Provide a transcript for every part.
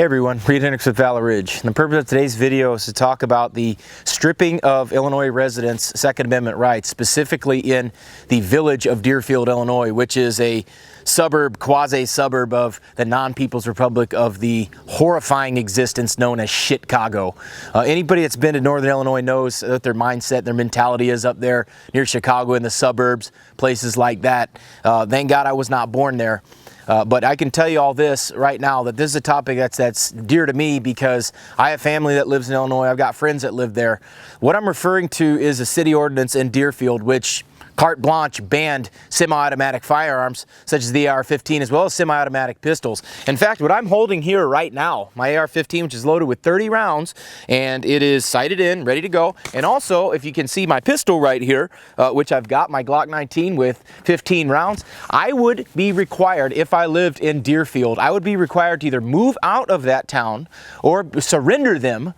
Hey everyone, Reid Henrichs with Ridge. And the purpose of today's video is to talk about the stripping of Illinois residents' Second Amendment rights, specifically in the village of Deerfield, Illinois, which is a suburb, quasi-suburb of the non-People's Republic of the horrifying existence known as Chicago. Anybody that's been to Northern Illinois knows what their mindset, their mentality is up there near Chicago in the suburbs, places like that. Thank God I was not born there. But I can tell you all this right now, that this is a topic that's dear to me because I have family that lives in Illinois. I've got friends that live there. What I'm referring to is a city ordinance in Deerfield which carte blanche banned semi-automatic firearms such as the AR-15 as well as semi-automatic pistols. In fact, what I'm holding here right now, my AR-15, which is loaded with 30 rounds, and it is sighted in, ready to go. And also, if you can see my pistol right here, which I've got, my Glock 19 with 15 rounds, I would be required, if I lived in Deerfield, I would be required to either move out of that town or surrender them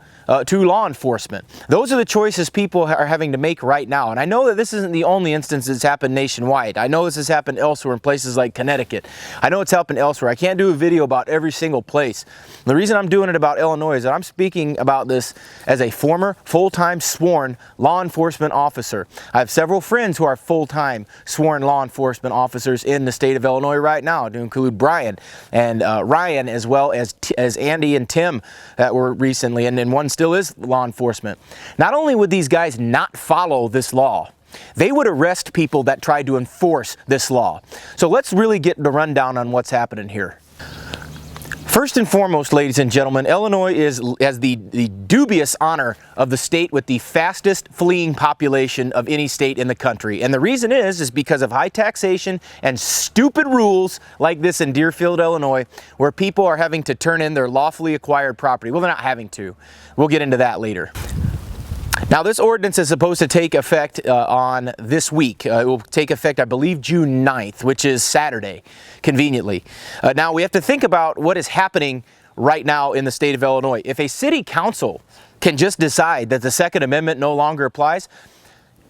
to law enforcement. Those are the choices people are having to make right now. And I know that this isn't the only instance that's happened nationwide. I know this has happened elsewhere in places like Connecticut. I know it's happened elsewhere. I can't do a video about every single place. The reason I'm doing it about Illinois is that I'm speaking about this as a former full-time sworn law enforcement officer. I have several friends who are full-time sworn law enforcement officers in the state of Illinois right now, to include Brian and Ryan, as well as Andy and Tim that were recently, and then one still is law enforcement. Not only would these guys not follow this law, they would arrest people that tried to enforce this law. So let's really get the rundown on what's happening here. First and foremost, ladies and gentlemen, Illinois has the dubious honor of the state with the fastest fleeing population of any state in the country. And the reason is because of high taxation and stupid rules like this in Deerfield, Illinois, where people are having to turn in their lawfully acquired property. Well, they're not having to. We'll get into that later. Now, this ordinance is supposed to take effect on this week. It will take effect, I believe, June 9th, which is Saturday, conveniently. Now, we have to think about what is happening right now in the state of Illinois. If a city council can just decide that the Second Amendment no longer applies,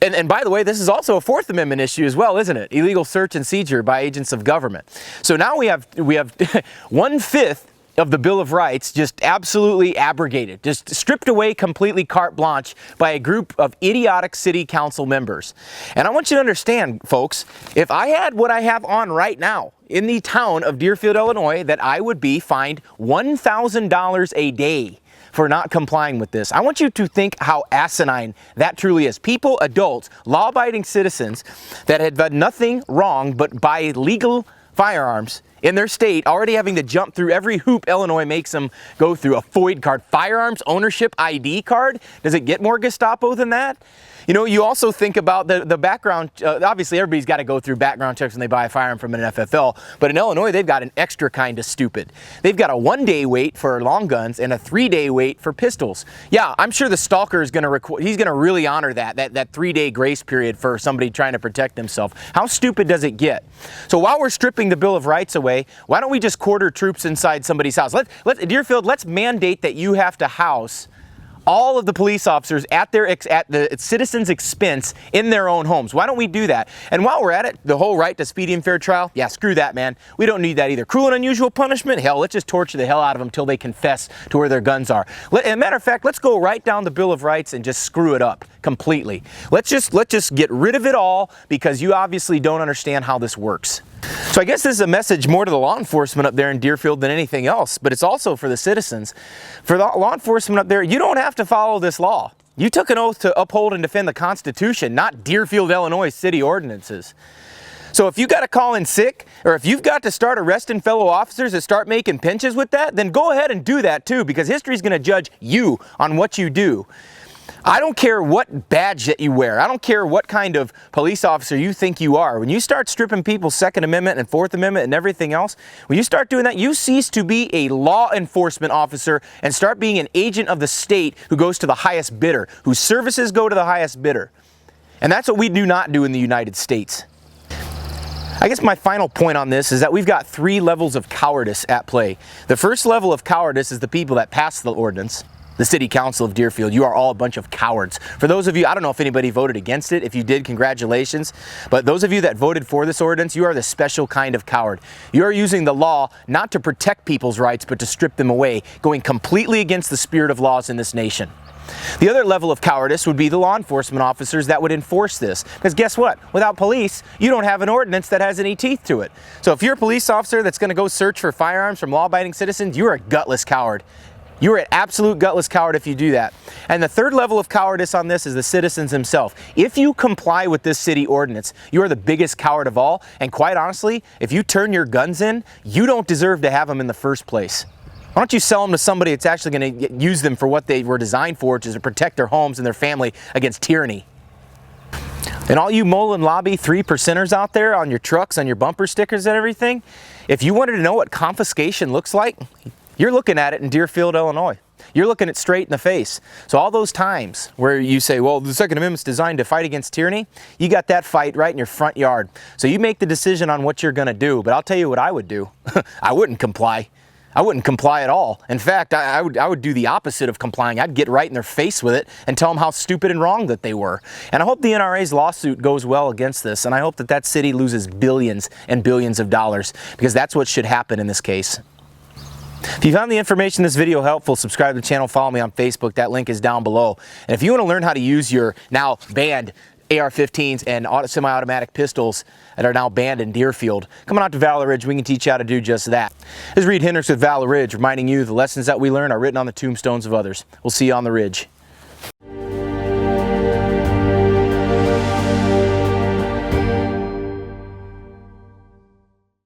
and by the way, this is also a Fourth Amendment issue as well, isn't it? Illegal search and seizure by agents of government. So now we have 1/5 of the Bill of Rights just absolutely abrogated, just stripped away completely carte blanche by a group of idiotic city council members. And I want you to understand, folks, if I had what I have on right now in the town of Deerfield, Illinois, that I would be fined $1,000 a day for not complying with this. I want you to think how asinine that truly is. People, adults, law-abiding citizens that had done nothing wrong but buy legal firearms in their state, already having to jump through every hoop Illinois makes them go through. A FOID card, firearms ownership ID card. Does it get more Gestapo than that? You know, you also think about the background. Obviously, everybody's got to go through background checks when they buy a firearm from an FFL. But in Illinois, they've got an extra kind of stupid. They've got a 1-day wait for long guns and a 3-day wait for pistols. Yeah, I'm sure the stalker is going to he's going to really honor that 3-day grace period for somebody trying to protect themselves. How stupid does it get? So while we're stripping the Bill of Rights away, why don't we just quarter troops inside somebody's house? Deerfield, let's mandate that you have to house all of the police officers at the citizens' expense in their own homes. Why don't we do that? And while we're at it, the whole right to speedy and fair trial, yeah, screw that, man. We don't need that either. Cruel and unusual punishment? Hell, let's just torture the hell out of them till they confess to where their guns are. As a matter of fact, let's go right down the Bill of Rights and just screw it up completely. Let's just get rid of it all, because you obviously don't understand how this works. So I guess this is a message more to the law enforcement up there in Deerfield than anything else, but it's also for the citizens. For the law enforcement up there, you don't have to follow this law. You took an oath to uphold and defend the Constitution, not Deerfield, Illinois city ordinances. So if you got to call in sick, or if you've got to start arresting fellow officers and start making pinches with that, then go ahead and do that too, because history's going to judge you on what you do. I don't care what badge that you wear. I don't care what kind of police officer you think you are. When you start stripping people's Second Amendment and Fourth Amendment and everything else, when you start doing that, you cease to be a law enforcement officer and start being an agent of the state who goes to the highest bidder, whose services go to the highest bidder. And that's what we do not do in the United States. I guess my final point on this is that we've got 3 levels of cowardice at play. The first level of cowardice is the people that pass the ordinance. the City Council of Deerfield. You are all a bunch of cowards. For those of you, I don't know if anybody voted against it. If you did, congratulations. But those of you that voted for this ordinance, you are the special kind of coward. You are using the law not to protect people's rights, but to strip them away, going completely against the spirit of laws in this nation. The other level of cowardice would be the law enforcement officers that would enforce this. Because guess what? Without police, you don't have an ordinance that has any teeth to it. So if you're a police officer that's going to go search for firearms from law-abiding citizens, you're a gutless coward. You're an absolute gutless coward if you do that. And the third level of cowardice on this is the citizens themselves. If you comply with this city ordinance, you are the biggest coward of all. And quite honestly, if you turn your guns in, you don't deserve to have them in the first place. Why don't you sell them to somebody that's actually going to use them for what they were designed for, which is to protect their homes and their family against tyranny? And all you Mullen Lobby 3%ers out there on your trucks, on your bumper stickers and everything, if you wanted to know what confiscation looks like, you're looking at it in Deerfield, Illinois. You're looking it straight in the face. So all those times where you say, well, the Second Amendment's designed to fight against tyranny, you got that fight right in your front yard. So you make the decision on what you're going to do. But I'll tell you what I would do. I wouldn't comply. I wouldn't comply at all. In fact, I would do the opposite of complying. I'd get right in their face with it and tell them how stupid and wrong that they were. And I hope the NRA's lawsuit goes well against this. And I hope that that city loses billions and billions of dollars, because that's what should happen in this case. If you found the information in this video helpful, subscribe to the channel, follow me on Facebook. That link is down below. And if you want to learn how to use your now banned AR-15s and semi-automatic pistols that are now banned in Deerfield, come on out to Valley Ridge. We can teach you how to do just that. This is Reid Henrichs with Valley Ridge, reminding you the lessons that we learn are written on the tombstones of others. We'll see you on the ridge.